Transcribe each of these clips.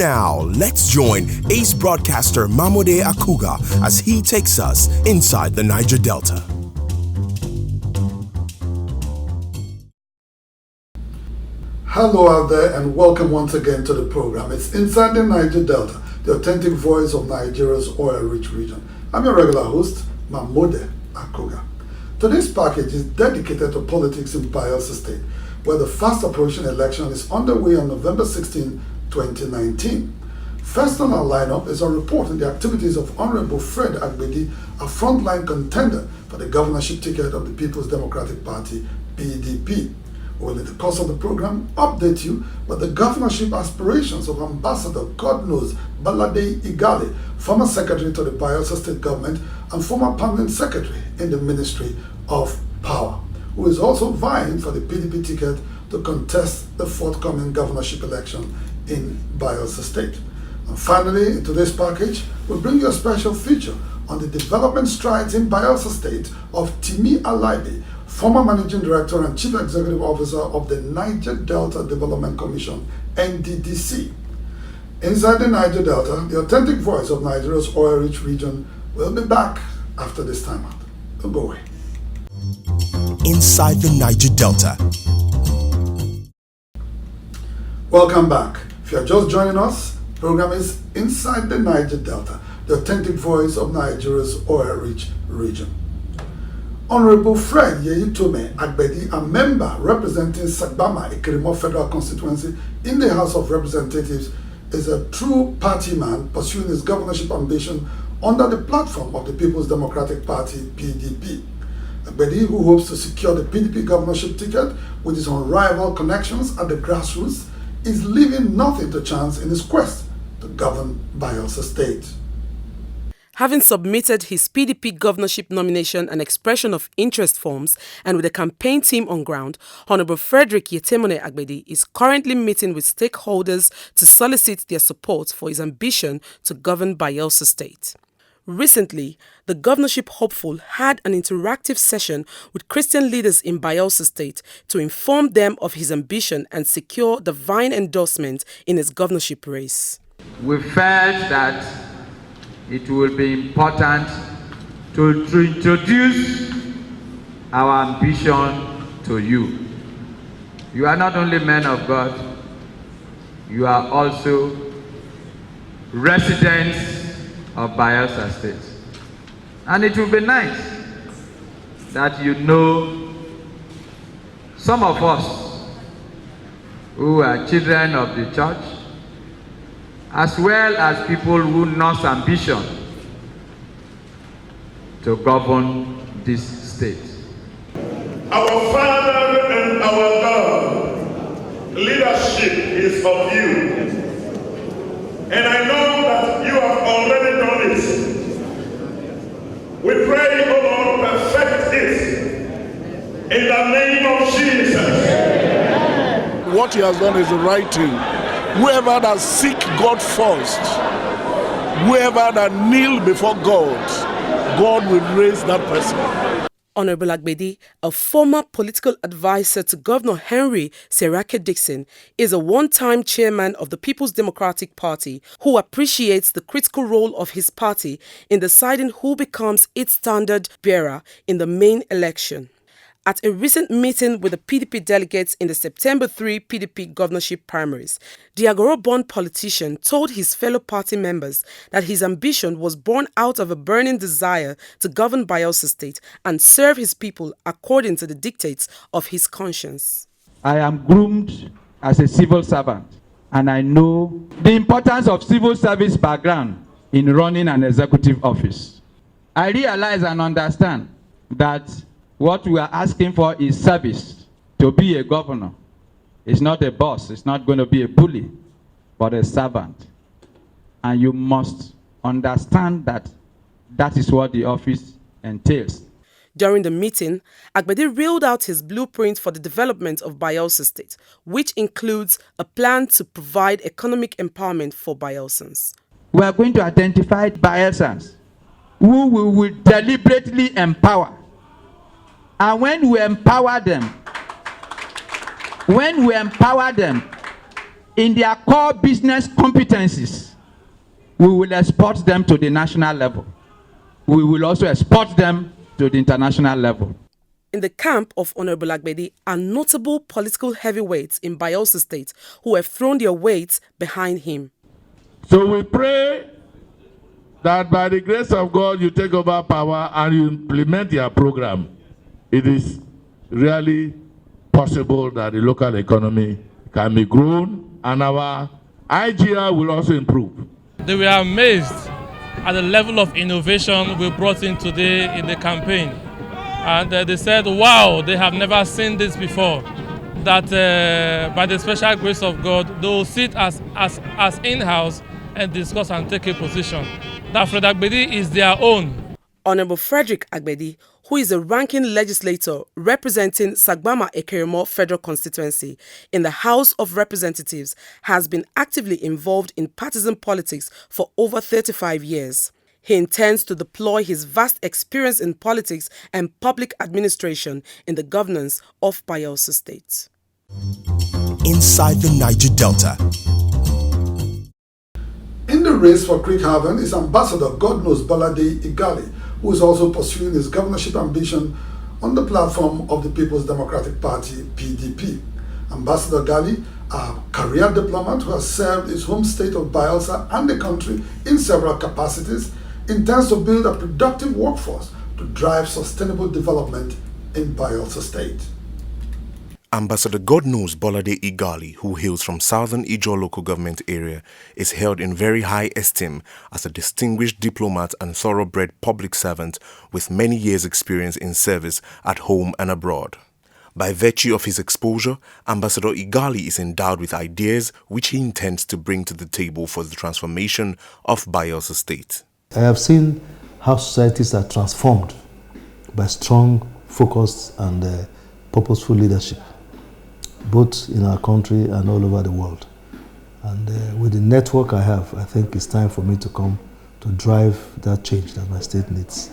Now, let's join ace broadcaster Mamode Akugha as he takes us inside the Niger Delta. Hello out there and welcome once again to the program. It's Inside the Niger Delta, the authentic voice of Nigeria's oil-rich region. I'm your regular host, Mamode Akugha. Today's package is dedicated to politics in Bayelsa State, where the fast approaching election is underway on November 16, 2019. First on our lineup is a report on the activities of Honorable Fred Agbedi, a frontline contender for the governorship ticket of the People's Democratic Party, PDP. We will, in the course of the program, update you with the governorship aspirations of Ambassador God knows Boladei Igali, former secretary to the Bayelsa State government and former permanent secretary in the Ministry of Power, who is also vying for the PDP ticket to contest the forthcoming governorship election in Bayelsa State. And finally, in today's package, we'll bring you a special feature on the development strides in Bayelsa State of Timi Alaibe, former Managing Director and Chief Executive Officer of the Niger Delta Development Commission, NDDC. Inside the Niger Delta, the authentic voice of Nigeria's oil-rich region will be back after this time out. Don't go away. Inside the Niger Delta. Welcome back. If you're just joining us, the program is Inside the Niger Delta, the authentic voice of Nigeria's oil-rich region. Honorable Fred Agbedi, a member representing Sagbama Ikirimo Federal Constituency in the House of Representatives, is a true party man pursuing his governorship ambition under the platform of the People's Democratic Party, PDP. Agbedi, who hopes to secure the PDP governorship ticket with his unrivaled connections at the grassroots, is leaving nothing to chance in his quest to govern Bayelsa State. Having submitted his PDP governorship nomination and expression of interest forms, and with a campaign team on ground, Honorable Frederick Yetemone Agbedi is currently meeting with stakeholders to solicit their support for his ambition to govern Bayelsa State. Recently, the governorship hopeful had an interactive session with Christian leaders in Bayelsa State to inform them of his ambition and secure divine endorsement in his governorship race. We felt that it will be important to introduce our ambition to you. You are not only men of God, you are also residents of Bayelsa State. And it will be nice that you know some of us who are children of the church, as well as people who nurse ambition to govern this state. Our Father and our God, leadership is of you. And I know that you have already done it. We pray, O Lord, perfect it in the name of Jesus. What he has done is the right thing. Whoever that seek God first, whoever that kneel before God, God will raise that person. Honorable Agbedi, a former political advisor to Governor Henry Serake Dixon, is a one-time chairman of the People's Democratic Party who appreciates the critical role of his party in deciding who becomes its standard bearer in the main election. At a recent meeting with the PDP delegates in the September 3 PDP governorship primaries, the Agoro-born politician told his fellow party members that his ambition was born out of a burning desire to govern Bayelsa State and serve his people according to the dictates of his conscience. I am groomed as a civil servant, and I know the importance of civil service background in running an executive office. I realize and understand that what we are asking for is service. To be a governor is not a boss, it's not going to be a bully, but a servant. And you must understand that that is what the office entails. During the meeting, Agbedi reeled out his blueprint for the development of Bayelsa State, which includes a plan to provide economic empowerment for Bayelsans. We are going to identify Bayelsans who we will deliberately empower. And when we empower them, in their core business competencies, we will export them to the national level. We will also export them to the international level. In the camp of Honorable Agbedi are notable political heavyweights in Bayelsa State who have thrown their weight behind him. So we pray that by the grace of God you take over power and you implement your program. It is really possible that the local economy can be grown and our IGR will also improve. They were amazed at the level of innovation we brought in today in the campaign. And they said, wow, they have never seen this before. That by the special grace of God, they will sit as in-house and discuss and take a position. That Fred Agbedi is their own. Honorable Frederick Agbedi, who is a ranking legislator representing Sagbama Ekeremo Federal Constituency in the House of Representatives, has been actively involved in partisan politics for over 35 years. He intends to deploy his vast experience in politics and public administration in the governance of Bayelsa State. Inside the Niger Delta. In the race for Creek Haven is Ambassador Boladei Igali, who is also pursuing his governorship ambition on the platform of the People's Democratic Party, PDP. Ambassador Igali, a career diplomat who has served his home state of Bayelsa and the country in several capacities, intends to build a productive workforce to drive sustainable development in Bayelsa State. Ambassador Boladei Igali, who hails from Southern Ijaw local government area, is held in very high esteem as a distinguished diplomat and thoroughbred public servant with many years' experience in service at home and abroad. By virtue of his exposure, Ambassador Igali is endowed with ideas which he intends to bring to the table for the transformation of Bayelsa State. I have seen how societies are transformed by strong, focused and purposeful leadership, both in our country and all over the world. And with the network I have, I think it's time for me to come to drive that change that my state needs.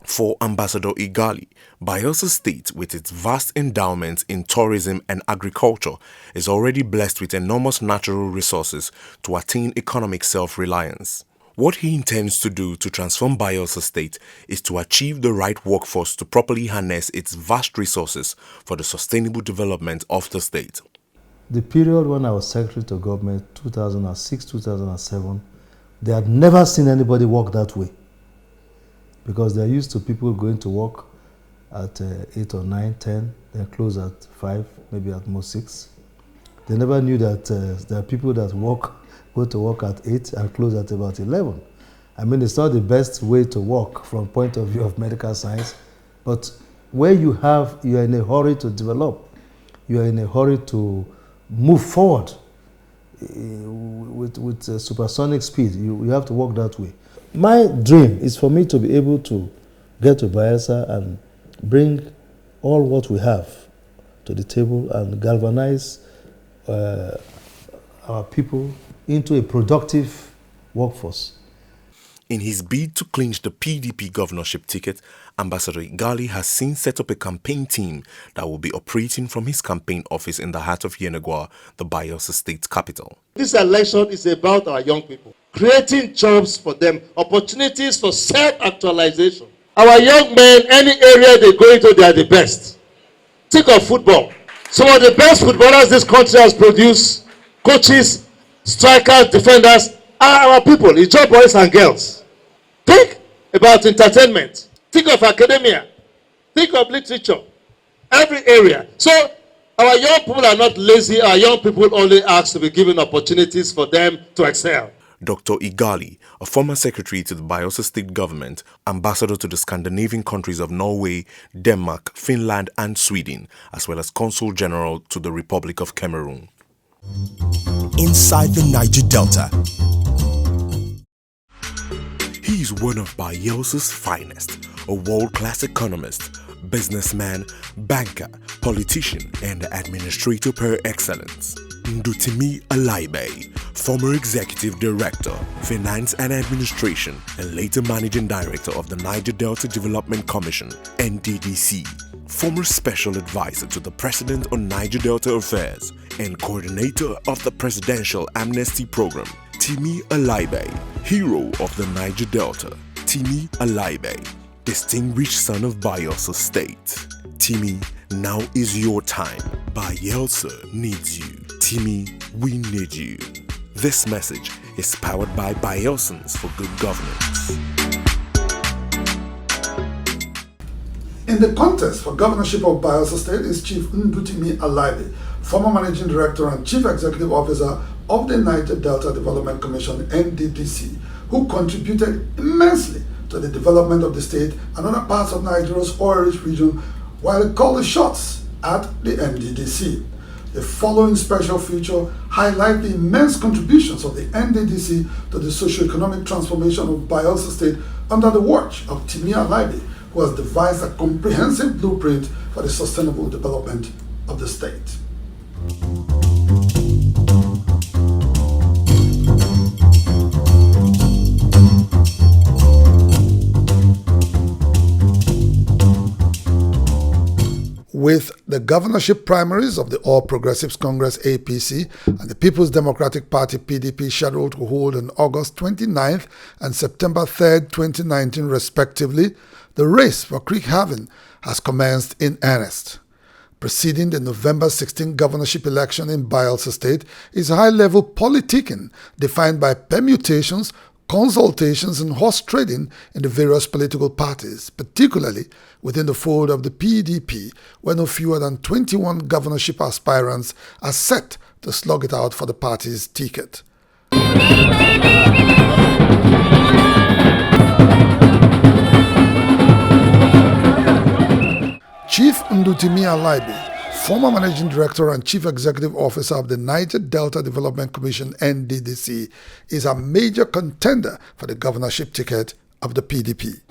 For Ambassador Igali, Bayelsa State, with its vast endowments in tourism and agriculture, is already blessed with enormous natural resources to attain economic self-reliance. What he intends to do to transform Bayelsa State is to achieve the right workforce to properly harness its vast resources for the sustainable development of the state. The period when I was Secretary to Government, 2006-2007, they had never seen anybody work that way, because they're used to people going to work at 8 or 9, 10, then close at 5, maybe at most 6. They never knew that there are people that go to work at 8 and close at about 11. I mean, it's not the best way to work from point of view of medical science, but where you are in a hurry to develop, you are in a hurry to move forward with supersonic speed, you have to work that way. My dream is for me to be able to get to Bayelsa and bring all what we have to the table and galvanize our people into a productive workforce. In his bid to clinch the PDP governorship ticket, Ambassador Igali has since set up a campaign team that will be operating from his campaign office in the heart of Yenagoa, the Bayelsa state capital. This election is about our young people, creating jobs for them, opportunities for self-actualization. Our young men, any area they go into, they are the best. Think of football. Some of the best footballers this country has produced, coaches, strikers, defenders, are our people, Ijaw boys and girls. Think about entertainment. Think of academia. Think of literature. Every area. So our young people are not lazy. Our young people only ask to be given opportunities for them to excel. Dr. Igali, a former secretary to the Bayelsa state government, ambassador to the Scandinavian countries of Norway, Denmark, Finland and Sweden, as well as consul general to the Republic of Cameroon. Inside the Niger Delta. He is one of Bayelsa's finest, a world-class economist, businessman, banker, politician, and administrator par excellence. Timi Alaibe, former executive director, finance and administration, and later managing director of the Niger Delta Development Commission, NDDC. former special advisor to the President on Niger Delta Affairs and coordinator of the Presidential Amnesty Program, Timi Alaibe, hero of the Niger Delta, Timi Alaibe, distinguished son of Bayelsa State. Timi, now is your time. Bayelsa needs you. Timi, we need you. This message is powered by Bayelsans for Good Governance. In the contest for governorship of Bayelsa State is Chief Timi Alaibe, former Managing Director and Chief Executive Officer of the Niger Delta Development Commission (NDDC), who contributed immensely to the development of the state and other parts of Nigeria's oil-rich region, while he called the shots at the NDDC. The following special feature highlights the immense contributions of the NDDC to the socio-economic transformation of Bayelsa State under the watch of Timi Alaibe, who has devised a comprehensive blueprint for the sustainable development of the state. With the governorship primaries of the All Progressives Congress (APC) and the People's Democratic Party (PDP) scheduled to hold on August 29th and September 3rd, 2019 respectively, the race for Creek Haven has commenced in earnest. Preceding the November 16 governorship election in Bayelsa State is high-level politicking defined by permutations, consultations and horse trading in the various political parties, particularly within the fold of the PDP, where no fewer than 21 governorship aspirants are set to slug it out for the party's ticket. Chief Timi Alaibe, former Managing Director and Chief Executive Officer of the Niger Delta Development Commission (NDDC), is a major contender for the governorship ticket of the PDP.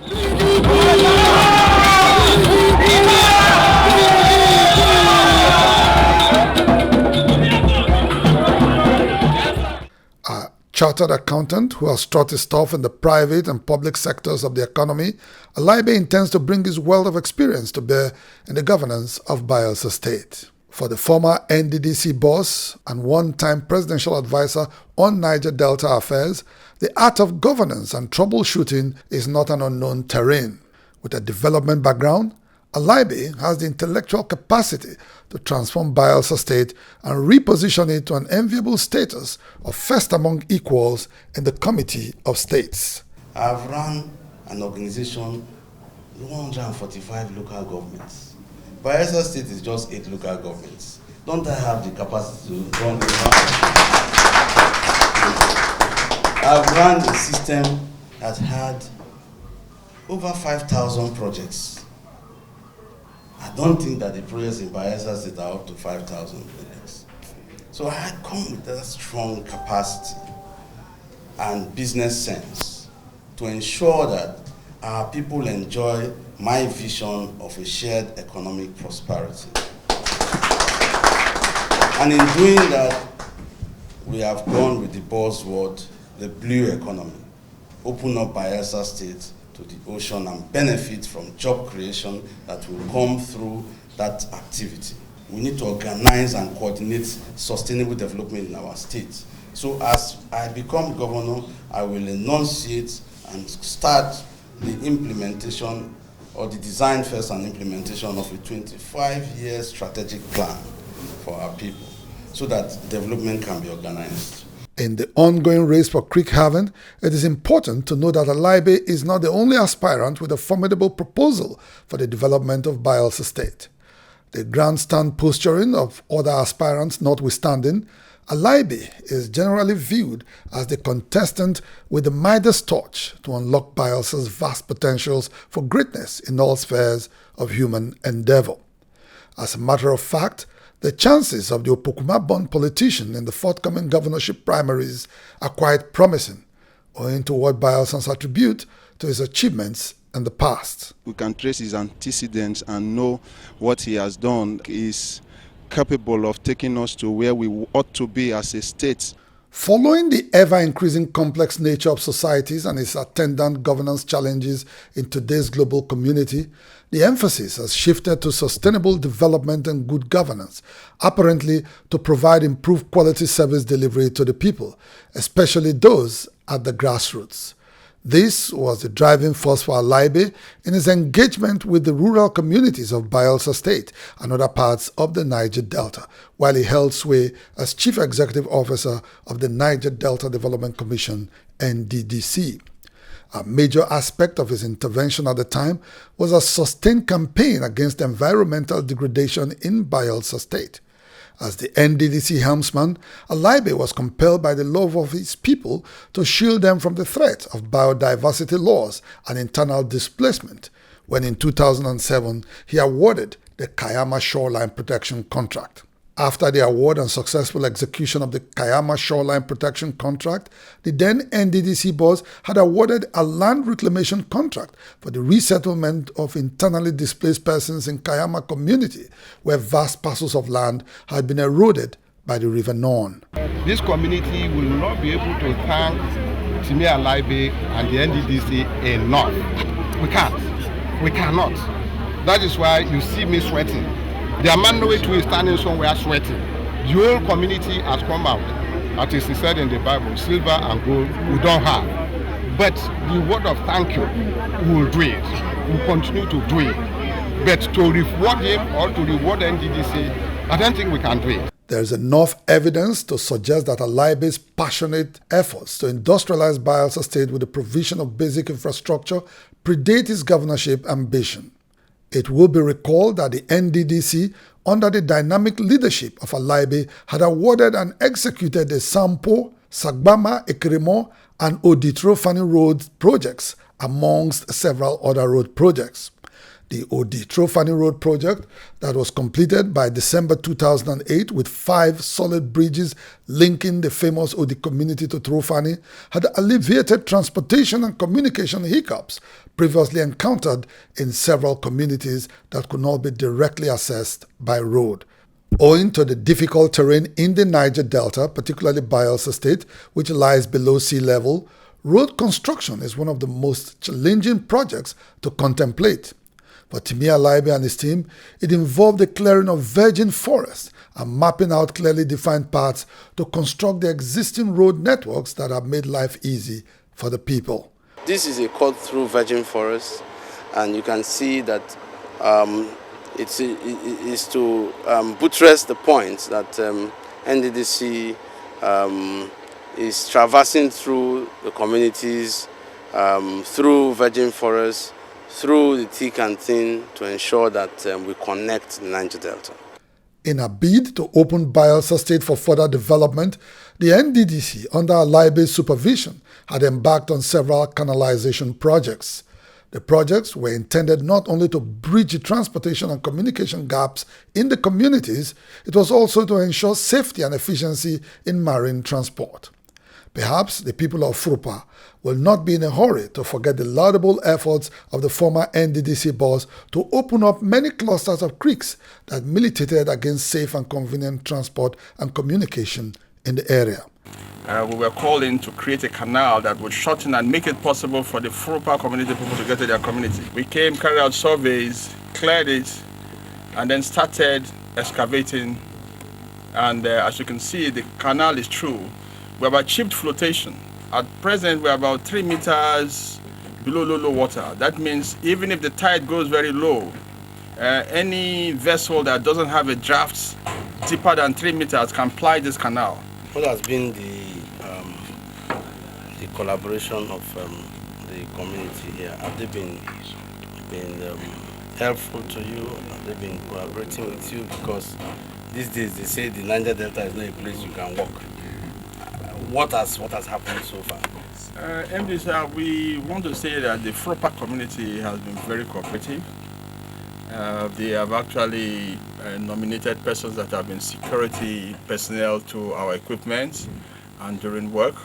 A chartered accountant who has taught his stuff in the private and public sectors of the economy, Alaibe intends to bring his wealth of experience to bear in the governance of Bayelsa State. For the former NDDC boss and one-time presidential advisor on Niger Delta affairs, the art of governance and troubleshooting is not an unknown terrain. With a development background, Alaibe has the intellectual capacity to transform Bayelsa State and reposition it to an enviable status of first among equals in the Committee of States. I've run an organization, 145 local governments. Bayelsa State is just 8 local governments. Don't I have the capacity to run the I've run a system that had over 5,000 projects. I don't think that the projects in Bayelsa State are up to 5,000 projects. So I come with that strong capacity and business sense to ensure that our people enjoy my vision of a shared economic prosperity. And in doing that, we have gone with the buzzword, the blue economy. Open up Bayelsa State to the ocean and benefit from job creation that will come through that activity. We need to organize and coordinate sustainable development in our state. So as I become governor, I will enunciate and start the implementation or the design first and implementation of a 25-year strategic plan for our people so that development can be organized. In the ongoing race for Creek Haven, it is important to note that Alaibe is not the only aspirant with a formidable proposal for the development of Bayelsa State. The grandstand posturing of other aspirants notwithstanding, Alaibe is generally viewed as the contestant with the Midas touch to unlock Bayelsa's vast potentials for greatness in all spheres of human endeavor. As a matter of fact, the chances of the Opokuma-born politician in the forthcoming governorship primaries are quite promising, owing to what Bayelsans attribute to his achievements in the past. We can trace his antecedents and know what he has done. He is capable of taking us to where we ought to be as a state. Following the ever-increasing complex nature of societies and its attendant governance challenges in today's global community, the emphasis has shifted to sustainable development and good governance, apparently to provide improved quality service delivery to the people, especially those at the grassroots. This was the driving force for Alaibe in his engagement with the rural communities of Bayelsa State and other parts of the Niger Delta, while he held sway as Chief Executive Officer of the Niger Delta Development Commission, NDDC. A major aspect of his intervention at the time was a sustained campaign against environmental degradation in Bayelsa State. As the NDDC helmsman, Alaibe was compelled by the love of his people to shield them from the threat of biodiversity loss and internal displacement, when in 2007 he awarded the Kayama Shoreline Protection Contract. After the award and successful execution of the Kayama Shoreline Protection Contract, the then NDDC boss had awarded a land reclamation contract for the resettlement of internally displaced persons in Kayama community, where vast parcels of land had been eroded by the River Non. This community will not be able to thank Timi Alaibe and the NDDC enough. We can't. We cannot. That is why you see me sweating. The Mamode Akugha is standing somewhere sweating. The whole community has come out. As it is said in the Bible, silver and gold we don't have. But the word of thank you, we will do it. We will continue to do it. But to reward him or to reward NDDC, I don't think we can do it. There is enough evidence to suggest that Alaibe's passionate efforts to industrialize Bayelsa State with the provision of basic infrastructure predate his governorship ambition. It will be recalled that the NDDC, under the dynamic leadership of Alaibe, had awarded and executed the Sampo, Sagbama, Ekirimo, and Oditrofani road projects, amongst several other road projects. The Oditrofani road project that was completed by December 2008 with 5 solid bridges linking the famous Odi community to Trofani had alleviated transportation and communication hiccups previously encountered in several communities that could not be directly accessed by road. Owing to the difficult terrain in the Niger Delta, particularly Bayelsa State, which lies below sea level, road construction is one of the most challenging projects to contemplate. For Timi Alaibe and his team, it involved the clearing of virgin forests and mapping out clearly defined paths to construct the existing road networks that have made life easy for the people. This is a cut through virgin forest, and you can see that it is to buttress the point that NDDC is traversing through the communities, through virgin forests, through the thick and thin, to ensure that we connect the Niger Delta. In a bid to open Bayelsa State for further development, the NDDC, under Alaibe's supervision, had embarked on several canalization projects. The projects were intended not only to bridge the transportation and communication gaps in the communities, it was also to ensure safety and efficiency in marine transport. Perhaps the people of Frupa will not be in a hurry to forget the laudable efforts of the former NDDC boss to open up many clusters of creeks that militated against safe and convenient transport and communication in the area. We were called in to create a canal that would shorten and make it possible for the Frupa community people to get to their community. We came, carried out surveys, cleared it, and then started excavating. And as you can see, the canal is true. We have achieved flotation. At present, we're about 3 meters below low water. That means even if the tide goes very low, any vessel that doesn't have a draft deeper than 3 meters can ply this canal. What has been the collaboration of the community here? Have they been helpful to you? Have they been collaborating with you? Because these days they say the Niger Delta is not a place you can walk. What has happened so far? MD sir, we want to say that the Frupa community has been very cooperative. They have actually nominated persons that have been security personnel to our equipment and during work.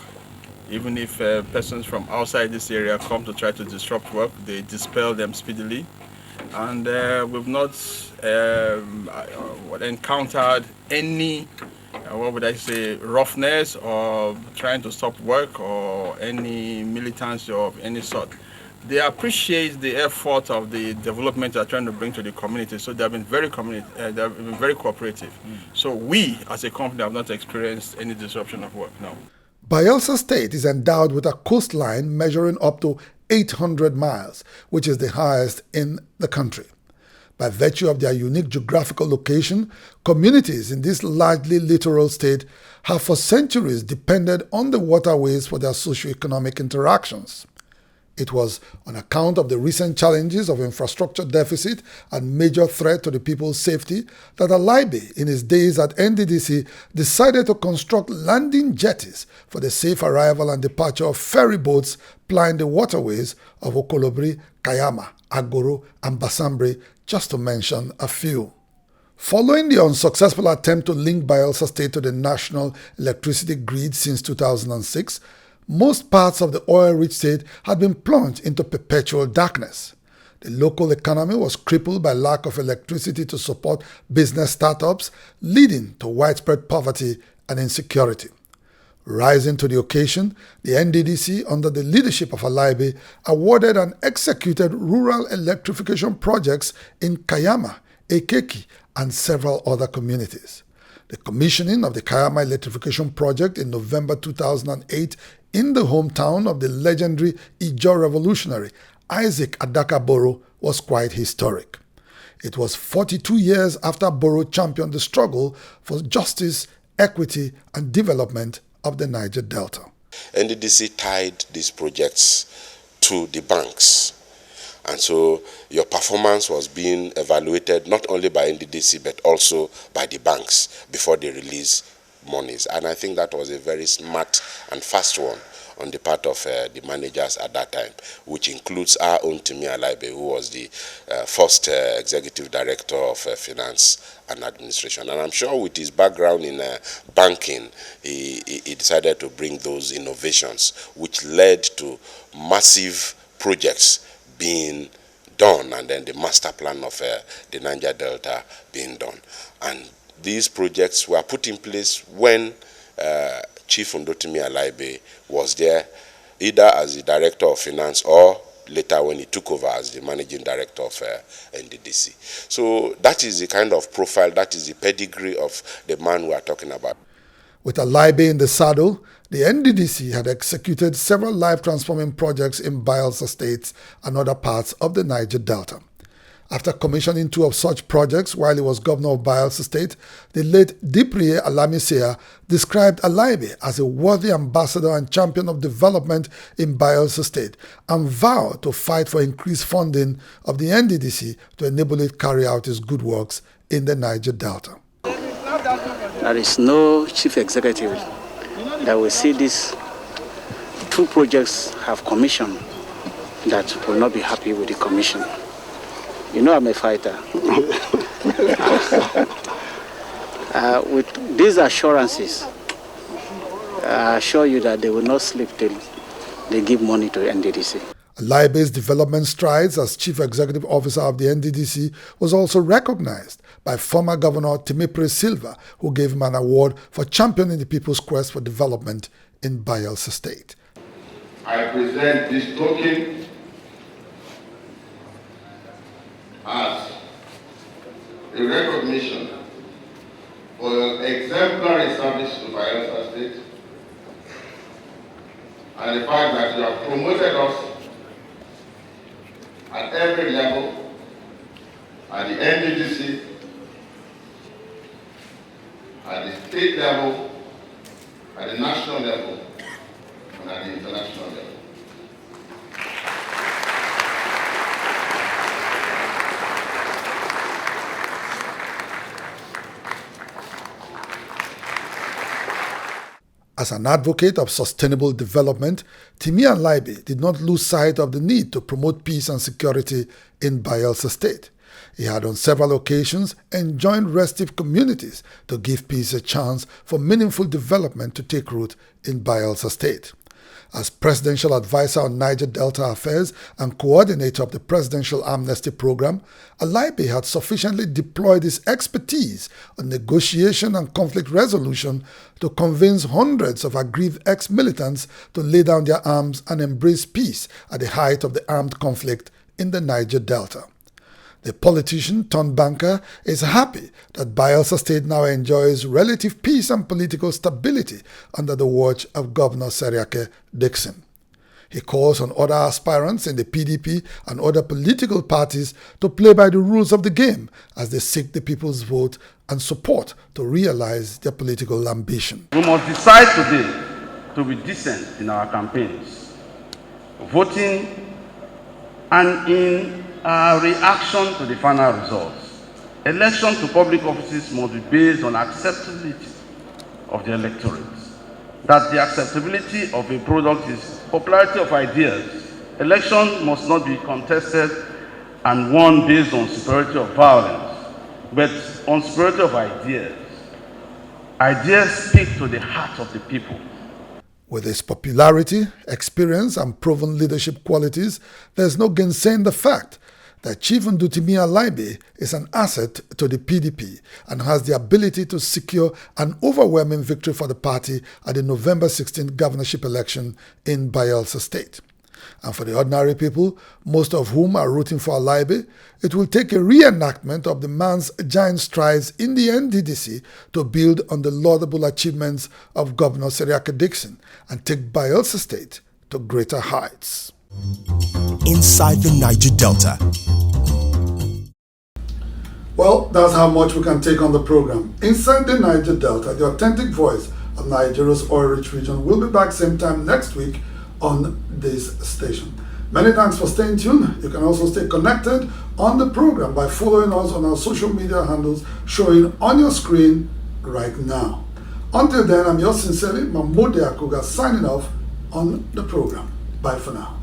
Even if persons from outside this area come to try to disrupt work, they dispel them speedily. And we've not encountered any what would I say, roughness or trying to stop work or any militancy of any sort. They appreciate the effort of the development they are trying to bring to the community, so they have been very cooperative. So we, as a company, have not experienced any disruption of work, no. Bayelsa State is endowed with a coastline measuring up to 800 miles, which is the highest in the country. By virtue of their unique geographical location, communities in this largely littoral state have for centuries depended on the waterways for their socio-economic interactions. It was on account of the recent challenges of infrastructure deficit and major threat to the people's safety that Alaibe, in his days at NDDC, decided to construct landing jetties for the safe arrival and departure of ferry boats plying the waterways of Okolobri, Kayama, Agoro, and Basambre, just to mention a few. Following the unsuccessful attempt to link Bayelsa State to the national electricity grid since 2006, most parts of the oil-rich state had been plunged into perpetual darkness. The local economy was crippled by lack of electricity to support business startups, leading to widespread poverty and insecurity. Rising to the occasion, the NDDC, under the leadership of Alaibe, awarded and executed rural electrification projects in Kayama, Ekeki, and several other communities. The commissioning of the Kayama electrification project in November 2008 in the hometown of the legendary Ijaw revolutionary Isaac Adaka Boro was quite historic. It was 42 years after Boro championed the struggle for justice, equity, and development of the Niger Delta. NDDC tied these projects to the banks. And so your performance was being evaluated not only by NDDC but also by the banks before they release monies. And I think that was a very smart and fast one on the part of the managers at that time, which includes our own Timi Alaibe, who was the first executive director of finance and administration. And I'm sure with his background in banking, he decided to bring those innovations, which led to massive projects being done, and then the master plan of the Niger Delta being done. And these projects were put in place when Chief Timi Alaibe was there, either as the Director of Finance or later when he took over as the Managing Director of NDDC. So that is the kind of profile, that is the pedigree of the man we are talking about. With Alaibe in the saddle, the NDDC had executed several life-transforming projects in Bayelsa State and other parts of the Niger Delta. After commissioning 2 of such projects while he was governor of Bayelsa State, the late Dipriye Alamisea described Alaibe as a worthy ambassador and champion of development in Bayelsa State and vowed to fight for increased funding of the NDDC to enable it carry out its good works in the Niger Delta. There is no chief executive that will see these 2 projects have commissioned that will not be happy with the commission. You know I'm a fighter. With these assurances, I assure you that they will not sleep till they give money to NDDC. Alaibe's development strides as Chief Executive Officer of the NDDC was also recognized by former Governor Timipre Silva, who gave him an award for championing the people's quest for development in Bayelsa State. I present this token as a recognition for your exemplary service to Bayelsa State and the fact that you have promoted us at every level, at the NDDC, at the state level, at the national level, and at the international level. As an advocate of sustainable development, Timi Alaibe did not lose sight of the need to promote peace and security in Bayelsa State. He had on several occasions enjoined restive communities to give peace a chance for meaningful development to take root in Bayelsa State. As Presidential Advisor on Niger Delta Affairs and coordinator of the Presidential Amnesty Program, Alaibe had sufficiently deployed his expertise on negotiation and conflict resolution to convince hundreds of aggrieved ex-militants to lay down their arms and embrace peace at the height of the armed conflict in the Niger Delta. The politician turned banker is happy that Bayelsa State now enjoys relative peace and political stability under the watch of Governor Seriake Dixon. He calls on other aspirants in the PDP and other political parties to play by the rules of the game as they seek the people's vote and support to realize their political ambition. We must decide today to be decent in our campaigns, voting, and in our reaction to the final results. Election to public offices must be based on acceptability of the electorate. That the acceptability of a product is popularity of ideas. Election must not be contested and won based on superiority of violence, but on superiority of ideas. Ideas speak to the heart of the people. With his popularity, experience, and proven leadership qualities, there's no gainsaying the fact that Chief Timi Alaibe is an asset to the PDP and has the ability to secure an overwhelming victory for the party at the November 16th governorship election in Bayelsa State. And for the ordinary people, most of whom are rooting for Alaibe, it will take a reenactment of the man's giant strides in the NDDC to build on the laudable achievements of Governor Seriake Dixon and take Bayelsa State to greater heights. Inside the Niger Delta. Well, that's how much we can take on the program. Inside the Niger Delta, the authentic voice of Nigeria's oil-rich region, will be back same time next week on this station. Many thanks for staying tuned. You can also stay connected on the program by following us on our social media handles showing on your screen right now. Until then, I'm yours sincerely, Mamode Akugha, signing off on the program. Bye for now.